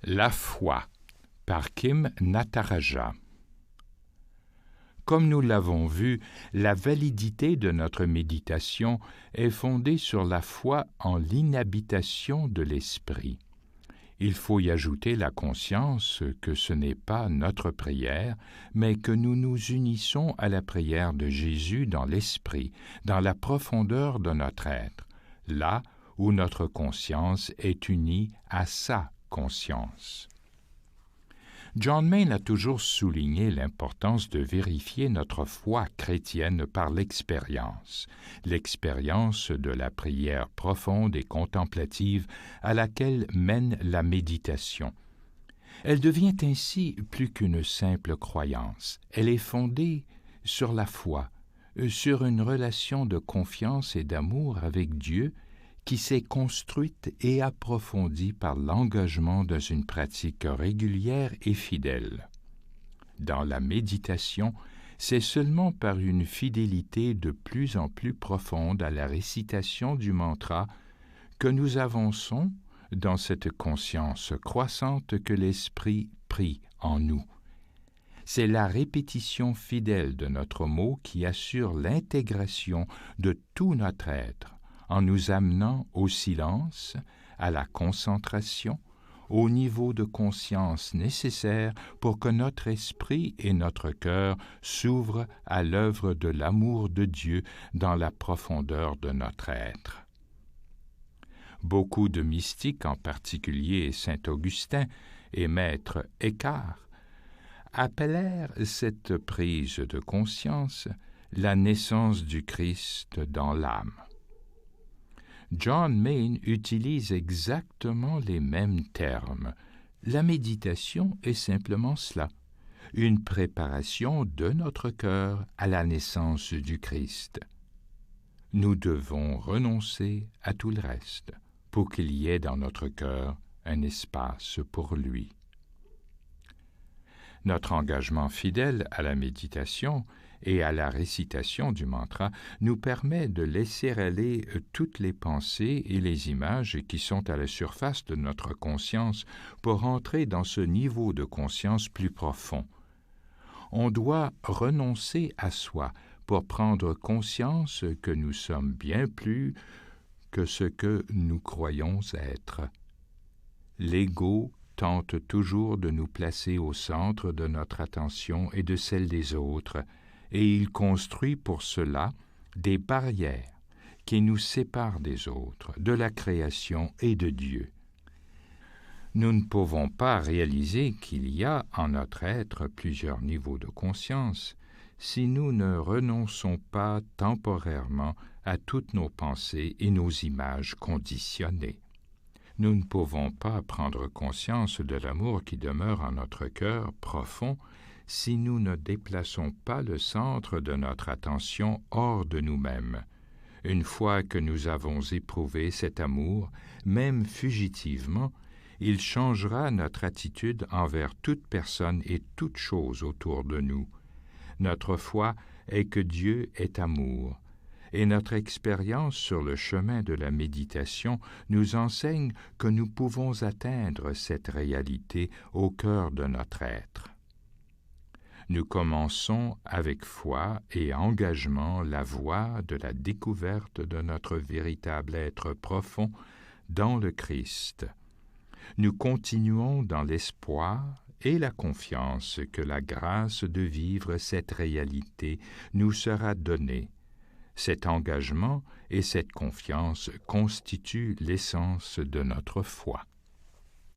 La foi par Kim Nataraja. Comme nous l'avons vu, la validité de notre méditation est fondée sur la foi en l'inhabitation de l'esprit. Il faut y ajouter la conscience que ce n'est pas notre prière, mais que nous nous unissons à la prière de Jésus dans l'esprit, dans la profondeur de notre être, là où notre conscience est unie à sa conscience. John Main a toujours souligné l'importance de vérifier notre foi chrétienne par l'expérience de la prière profonde et contemplative à laquelle mène la méditation. Elle devient ainsi plus qu'une simple croyance. Elle est fondée sur la foi, sur une relation de confiance et d'amour avec Dieu qui s'est construite et approfondie par l'engagement dans une pratique régulière et fidèle. Dans la méditation, c'est seulement par une fidélité de plus en plus profonde à la récitation du mantra que nous avançons dans cette conscience croissante que l'Esprit prie en nous. C'est la répétition fidèle de notre mot qui assure l'intégration de tout notre être, en nous amenant au silence, à la concentration, au niveau de conscience nécessaire pour que notre esprit et notre cœur s'ouvrent à l'œuvre de l'amour de Dieu dans la profondeur de notre être. Beaucoup de mystiques, en particulier saint Augustin et maître Eckhart, appelèrent cette prise de conscience la naissance du Christ dans l'âme. John Main utilise exactement les mêmes termes. La méditation est simplement cela, une préparation de notre cœur à la naissance du Christ. Nous devons renoncer à tout le reste pour qu'il y ait dans notre cœur un espace pour lui. Notre engagement fidèle à la méditation et à la récitation du mantra nous permet de laisser aller toutes les pensées et les images qui sont à la surface de notre conscience pour entrer dans ce niveau de conscience plus profond. On doit renoncer à soi pour prendre conscience que nous sommes bien plus que ce que nous croyons être. L'ego tente toujours de nous placer au centre de notre attention et de celle des autres, et il construit pour cela des barrières qui nous séparent des autres, de la création et de Dieu. Nous ne pouvons pas réaliser qu'il y a en notre être plusieurs niveaux de conscience si nous ne renonçons pas temporairement à toutes nos pensées et nos images conditionnées. Nous ne pouvons pas prendre conscience de l'amour qui demeure en notre cœur profond si nous ne déplaçons pas le centre de notre attention hors de nous-mêmes. Une fois que nous avons éprouvé cet amour, même fugitivement, il changera notre attitude envers toute personne et toute chose autour de nous. Notre foi est que Dieu est amour, et notre expérience sur le chemin de la méditation nous enseigne que nous pouvons atteindre cette réalité au cœur de notre être. Nous commençons avec foi et engagement la voie de la découverte de notre véritable être profond dans le Christ. Nous continuons dans l'espoir et la confiance que la grâce de vivre cette réalité nous sera donnée. Cet engagement et cette confiance constituent l'essence de notre foi.